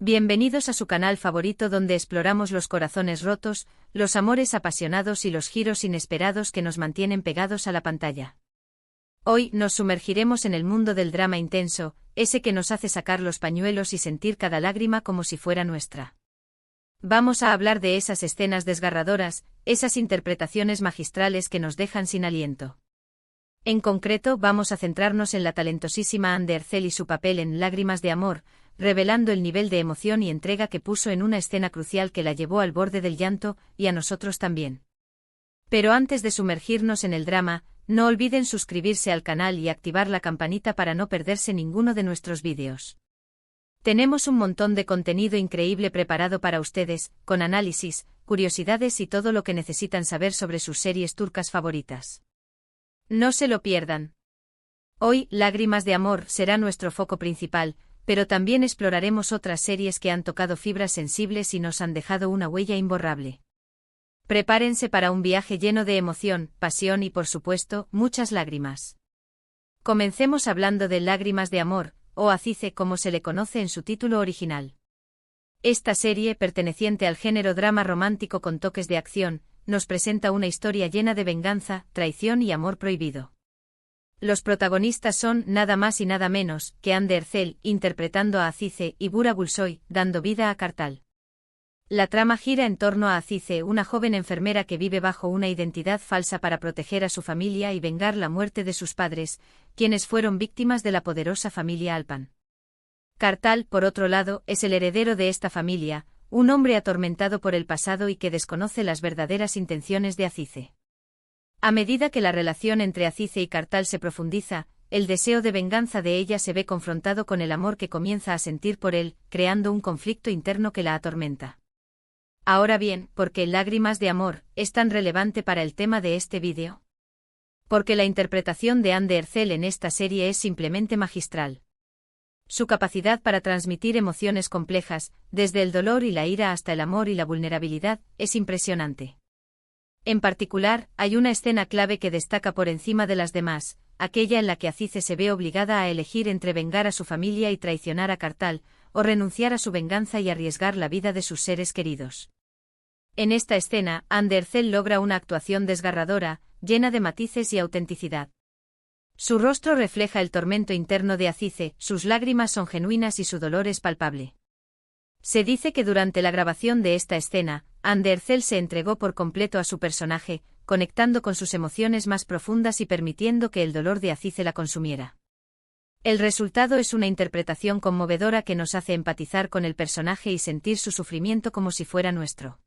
Bienvenidos a su canal favorito donde exploramos los corazones rotos, los amores apasionados y los giros inesperados que nos mantienen pegados a la pantalla. Hoy nos sumergiremos en el mundo del drama intenso, ese que nos hace sacar los pañuelos y sentir cada lágrima como si fuera nuestra. Vamos a hablar de esas escenas desgarradoras, esas interpretaciones magistrales que nos dejan sin aliento. En concreto, vamos a centrarnos en la talentosísima Anne Derzel y su papel en Lágrimas de amor, revelando el nivel de emoción y entrega que puso en una escena crucial que la llevó al borde del llanto, y a nosotros también. Pero antes de sumergirnos en el drama, no olviden suscribirse al canal y activar la campanita para no perderse ninguno de nuestros vídeos. Tenemos un montón de contenido increíble preparado para ustedes, con análisis, curiosidades y todo lo que necesitan saber sobre sus series turcas favoritas. No se lo pierdan. Hoy, Lágrimas de amor será nuestro foco principal, pero también exploraremos otras series que han tocado fibras sensibles y nos han dejado una huella imborrable. Prepárense para un viaje lleno de emoción, pasión y, por supuesto, muchas lágrimas. Comencemos hablando de Lágrimas de amor, o Azize como se le conoce en su título original. Esta serie, perteneciente al género drama romántico con toques de acción, nos presenta una historia llena de venganza, traición y amor prohibido. Los protagonistas son nada más y nada menos que Anne Derzel, interpretando a Azize, y Burak Gülsoy, dando vida a Kartal. La trama gira en torno a Azize, una joven enfermera que vive bajo una identidad falsa para proteger a su familia y vengar la muerte de sus padres, quienes fueron víctimas de la poderosa familia Alpan. Kartal, por otro lado, es el heredero de esta familia, un hombre atormentado por el pasado y que desconoce las verdaderas intenciones de Azize. A medida que la relación entre Azize y Kartal se profundiza, el deseo de venganza de ella se ve confrontado con el amor que comienza a sentir por él, creando un conflicto interno que la atormenta. Ahora bien, ¿por qué Lágrimas de amor es tan relevante para el tema de este vídeo? Porque la interpretación de Anne Derzel en esta serie es simplemente magistral. Su capacidad para transmitir emociones complejas, desde el dolor y la ira hasta el amor y la vulnerabilidad, es impresionante. En particular, hay una escena clave que destaca por encima de las demás, aquella en la que Azize se ve obligada a elegir entre vengar a su familia y traicionar a Kartal, o renunciar a su venganza y arriesgar la vida de sus seres queridos. En esta escena, Anne Derzel logra una actuación desgarradora, llena de matices y autenticidad. Su rostro refleja el tormento interno de Azize, sus lágrimas son genuinas y su dolor es palpable. Se dice que durante la grabación de esta escena, Anne Derzel se entregó por completo a su personaje, conectando con sus emociones más profundas y permitiendo que el dolor de Azize la consumiera. El resultado es una interpretación conmovedora que nos hace empatizar con el personaje y sentir su sufrimiento como si fuera nuestro.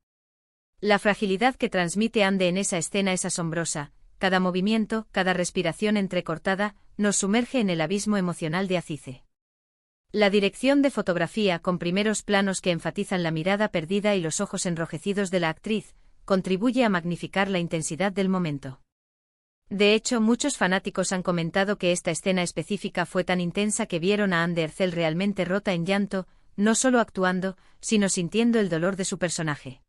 La fragilidad que transmite Anne en esa escena es asombrosa. Cada movimiento, cada respiración entrecortada, nos sumerge en el abismo emocional de Azize. La dirección de fotografía con primeros planos que enfatizan la mirada perdida y los ojos enrojecidos de la actriz, contribuye a magnificar la intensidad del momento. De hecho, muchos fanáticos han comentado que esta escena específica fue tan intensa que vieron a Anne Derzel realmente rota en llanto, no solo actuando, sino sintiendo el dolor de su personaje.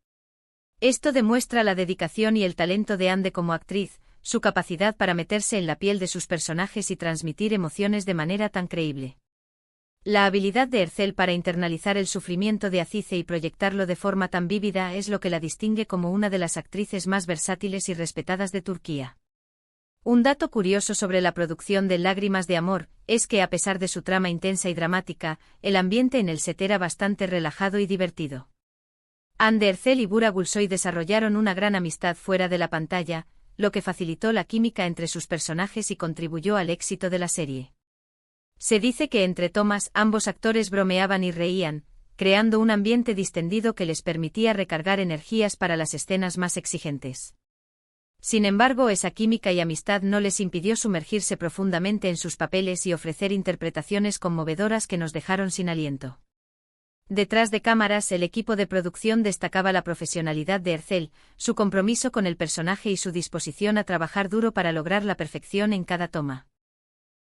Esto demuestra la dedicación y el talento de Anne como actriz, su capacidad para meterse en la piel de sus personajes y transmitir emociones de manera tan creíble. La habilidad de Derzel para internalizar el sufrimiento de Azize y proyectarlo de forma tan vívida es lo que la distingue como una de las actrices más versátiles y respetadas de Turquía. Un dato curioso sobre la producción de Lágrimas de amor es que, a pesar de su trama intensa y dramática, el ambiente en el set era bastante relajado y divertido. Anne Derzel y Burak Gülsoy desarrollaron una gran amistad fuera de la pantalla, lo que facilitó la química entre sus personajes y contribuyó al éxito de la serie. Se dice que entre tomas ambos actores bromeaban y reían, creando un ambiente distendido que les permitía recargar energías para las escenas más exigentes. Sin embargo, esa química y amistad no les impidió sumergirse profundamente en sus papeles y ofrecer interpretaciones conmovedoras que nos dejaron sin aliento. Detrás de cámaras, el equipo de producción destacaba la profesionalidad de Derzel, su compromiso con el personaje y su disposición a trabajar duro para lograr la perfección en cada toma.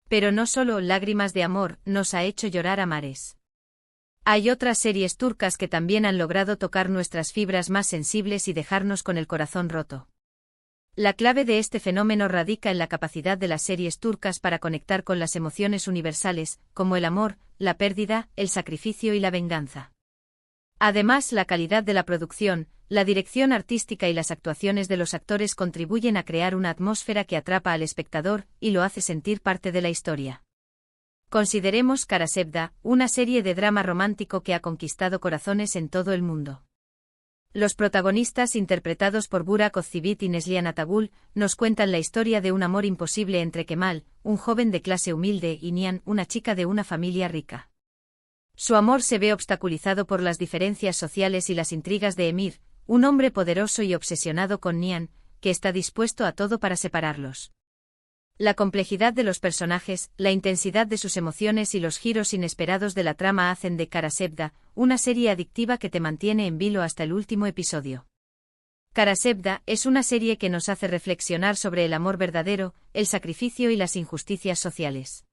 Pero no solo Lágrimas de amor nos ha hecho llorar a mares. Hay otras series turcas que también han logrado tocar nuestras fibras más sensibles y dejarnos con el corazón roto. La clave de este fenómeno radica en la capacidad de las series turcas para conectar con las emociones universales, como el amor, la pérdida, el sacrificio y la venganza. Además, la calidad de la producción, la dirección artística y las actuaciones de los actores contribuyen a crear una atmósfera que atrapa al espectador y lo hace sentir parte de la historia. Consideremos Karasevda, una serie de drama romántico que ha conquistado corazones en todo el mundo. Los protagonistas, interpretados por Burak Özçivit y Neslihan Atagül, nos cuentan la historia de un amor imposible entre Kemal, un joven de clase humilde, y Nihan, una chica de una familia rica. Su amor se ve obstaculizado por las diferencias sociales y las intrigas de Emir, un hombre poderoso y obsesionado con Nihan, que está dispuesto a todo para separarlos. La complejidad de los personajes, la intensidad de sus emociones y los giros inesperados de la trama hacen de Karasevda una serie adictiva que te mantiene en vilo hasta el último episodio. Karasevda es una serie que nos hace reflexionar sobre el amor verdadero, el sacrificio y las injusticias sociales.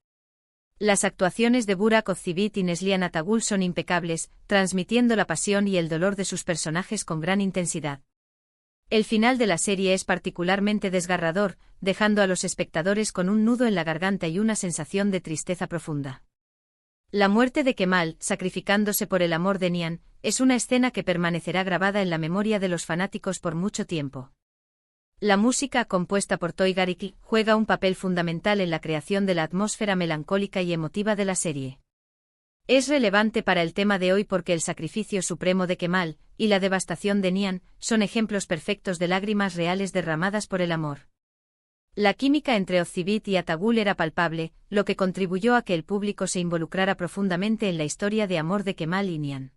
Las actuaciones de Burak Özçivit y Neslihan Atagül son impecables, transmitiendo la pasión y el dolor de sus personajes con gran intensidad. El final de la serie es particularmente desgarrador, dejando a los espectadores con un nudo en la garganta y una sensación de tristeza profunda. La muerte de Kemal, sacrificándose por el amor de Nihan, es una escena que permanecerá grabada en la memoria de los fanáticos por mucho tiempo. La música, compuesta por Toygar, juega un papel fundamental en la creación de la atmósfera melancólica y emotiva de la serie. Es relevante para el tema de hoy porque el sacrificio supremo de Kemal y la devastación de Nihan son ejemplos perfectos de lágrimas reales derramadas por el amor. La química entre Özçivit y Atagül era palpable, lo que contribuyó a que el público se involucrara profundamente en la historia de amor de Kemal y Nihan.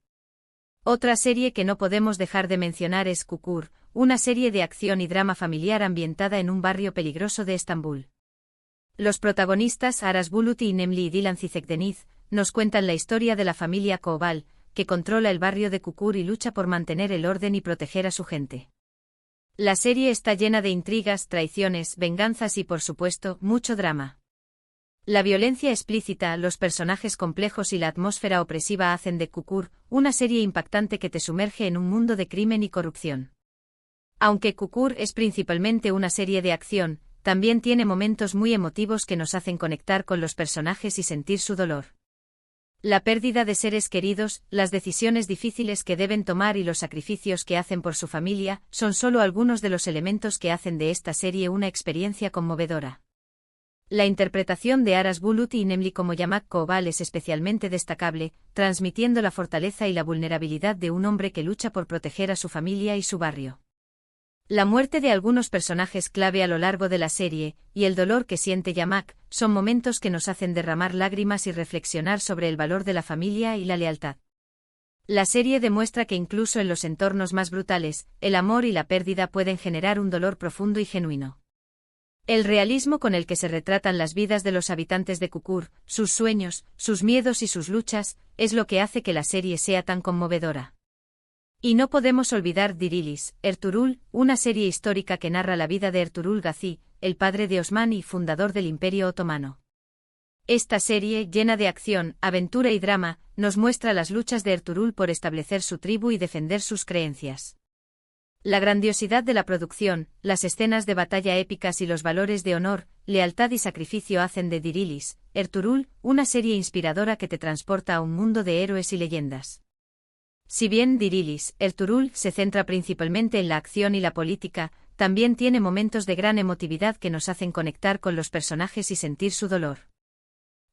Otra serie que no podemos dejar de mencionar es Çukur, una serie de acción y drama familiar ambientada en un barrio peligroso de Estambul. Los protagonistas Aras Bulut y Nemli Dilan Çiçekdeniz nos cuentan la historia de la familia Koval, que controla el barrio de Çukur y lucha por mantener el orden y proteger a su gente. La serie está llena de intrigas, traiciones, venganzas y, por supuesto, mucho drama. La violencia explícita, los personajes complejos y la atmósfera opresiva hacen de Çukur una serie impactante que te sumerge en un mundo de crimen y corrupción. Aunque Çukur es principalmente una serie de acción, también tiene momentos muy emotivos que nos hacen conectar con los personajes y sentir su dolor. La pérdida de seres queridos, las decisiones difíciles que deben tomar y los sacrificios que hacen por su familia, son solo algunos de los elementos que hacen de esta serie una experiencia conmovedora. La interpretación de Aras Bulut y Nemli como Yamak Koval es especialmente destacable, transmitiendo la fortaleza y la vulnerabilidad de un hombre que lucha por proteger a su familia y su barrio. La muerte de algunos personajes clave a lo largo de la serie, y el dolor que siente Yamak, son momentos que nos hacen derramar lágrimas y reflexionar sobre el valor de la familia y la lealtad. La serie demuestra que incluso en los entornos más brutales, el amor y la pérdida pueden generar un dolor profundo y genuino. El realismo con el que se retratan las vidas de los habitantes de Çukur, sus sueños, sus miedos y sus luchas, es lo que hace que la serie sea tan conmovedora. Y no podemos olvidar Dirilis, Ertuğrul, una serie histórica que narra la vida de Ertuğrul Gazi, el padre de Osman y fundador del Imperio Otomano. Esta serie, llena de acción, aventura y drama, nos muestra las luchas de Ertuğrul por establecer su tribu y defender sus creencias. La grandiosidad de la producción, las escenas de batalla épicas y los valores de honor, lealtad y sacrificio hacen de Dirilis, Ertuğrul, una serie inspiradora que te transporta a un mundo de héroes y leyendas. Si bien Dirilis, Ertuğrul, se centra principalmente en la acción y la política, también tiene momentos de gran emotividad que nos hacen conectar con los personajes y sentir su dolor.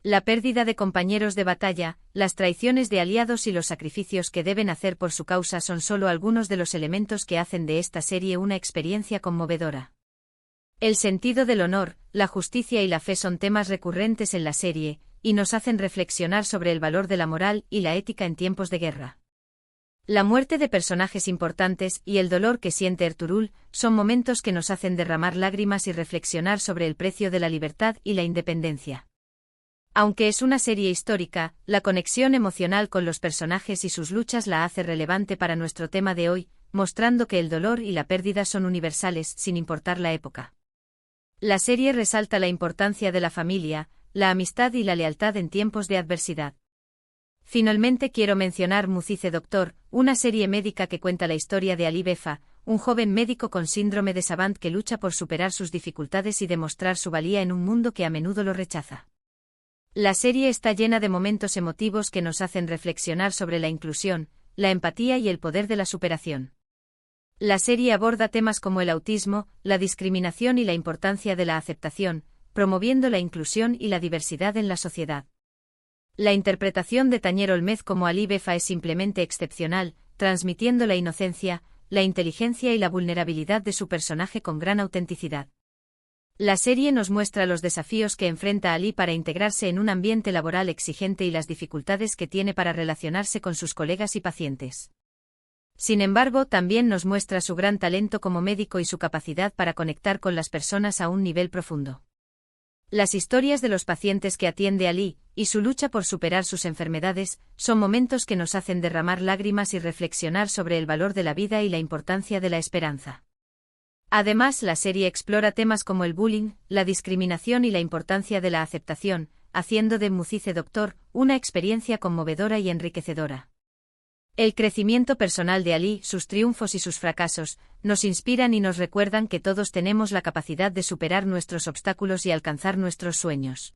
La pérdida de compañeros de batalla, las traiciones de aliados y los sacrificios que deben hacer por su causa son solo algunos de los elementos que hacen de esta serie una experiencia conmovedora. El sentido del honor, la justicia y la fe son temas recurrentes en la serie, y nos hacen reflexionar sobre el valor de la moral y la ética en tiempos de guerra. La muerte de personajes importantes y el dolor que siente Ertuğrul son momentos que nos hacen derramar lágrimas y reflexionar sobre el precio de la libertad y la independencia. Aunque es una serie histórica, la conexión emocional con los personajes y sus luchas la hace relevante para nuestro tema de hoy, mostrando que el dolor y la pérdida son universales sin importar la época. La serie resalta la importancia de la familia, la amistad y la lealtad en tiempos de adversidad. Finalmente quiero mencionar Mucize Doctor, una serie médica que cuenta la historia de Ali Befa, un joven médico con síndrome de Savant que lucha por superar sus dificultades y demostrar su valía en un mundo que a menudo lo rechaza. La serie está llena de momentos emotivos que nos hacen reflexionar sobre la inclusión, la empatía y el poder de la superación. La serie aborda temas como el autismo, la discriminación y la importancia de la aceptación, promoviendo la inclusión y la diversidad en la sociedad. La interpretación de Tañer Olmez como Ali Befa es simplemente excepcional, transmitiendo la inocencia, la inteligencia y la vulnerabilidad de su personaje con gran autenticidad. La serie nos muestra los desafíos que enfrenta Ali para integrarse en un ambiente laboral exigente y las dificultades que tiene para relacionarse con sus colegas y pacientes. Sin embargo, también nos muestra su gran talento como médico y su capacidad para conectar con las personas a un nivel profundo. Las historias de los pacientes que atiende Ali, y su lucha por superar sus enfermedades, son momentos que nos hacen derramar lágrimas y reflexionar sobre el valor de la vida y la importancia de la esperanza. Además, la serie explora temas como el bullying, la discriminación y la importancia de la aceptación, haciendo de Musice Doctor una experiencia conmovedora y enriquecedora. El crecimiento personal de Ali, sus triunfos y sus fracasos, nos inspiran y nos recuerdan que todos tenemos la capacidad de superar nuestros obstáculos y alcanzar nuestros sueños.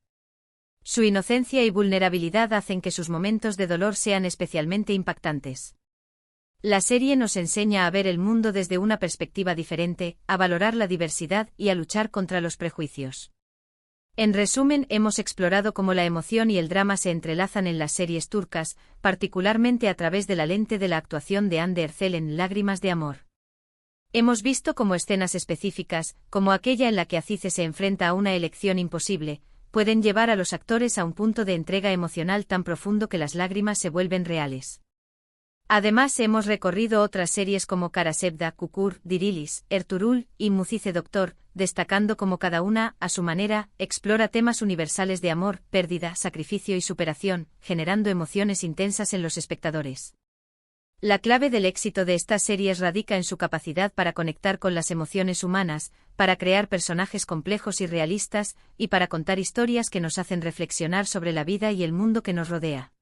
Su inocencia y vulnerabilidad hacen que sus momentos de dolor sean especialmente impactantes. La serie nos enseña a ver el mundo desde una perspectiva diferente, a valorar la diversidad y a luchar contra los prejuicios. En resumen, hemos explorado cómo la emoción y el drama se entrelazan en las series turcas, particularmente a través de la lente de la actuación de Hande Erçel en Lágrimas de Amor. Hemos visto cómo escenas específicas, como aquella en la que Azize se enfrenta a una elección imposible, pueden llevar a los actores a un punto de entrega emocional tan profundo que las lágrimas se vuelven reales. Además, hemos recorrido otras series como Kara Sevda, Kukur, Dirilis, Ertuğrul y Musice Doctor, destacando cómo cada una, a su manera, explora temas universales de amor, pérdida, sacrificio y superación, generando emociones intensas en los espectadores. La clave del éxito de estas series radica en su capacidad para conectar con las emociones humanas, para crear personajes complejos y realistas, y para contar historias que nos hacen reflexionar sobre la vida y el mundo que nos rodea.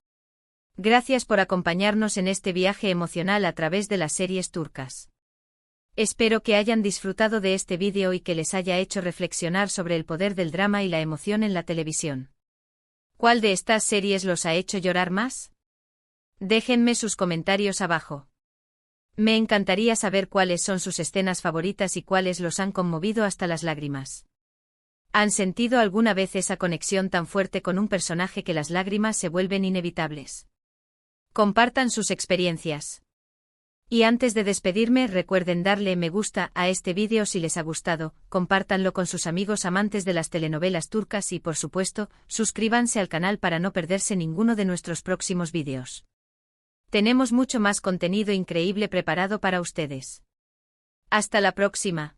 Gracias por acompañarnos en este viaje emocional a través de las series turcas. Espero que hayan disfrutado de este vídeo y que les haya hecho reflexionar sobre el poder del drama y la emoción en la televisión. ¿Cuál de estas series los ha hecho llorar más? Déjenme sus comentarios abajo. Me encantaría saber cuáles son sus escenas favoritas y cuáles los han conmovido hasta las lágrimas. ¿Han sentido alguna vez esa conexión tan fuerte con un personaje que las lágrimas se vuelven inevitables? Compartan sus experiencias. Y antes de despedirme, recuerden darle me gusta a este vídeo si les ha gustado, compártanlo con sus amigos amantes de las telenovelas turcas y, por supuesto, suscríbanse al canal para no perderse ninguno de nuestros próximos vídeos. Tenemos mucho más contenido increíble preparado para ustedes. Hasta la próxima.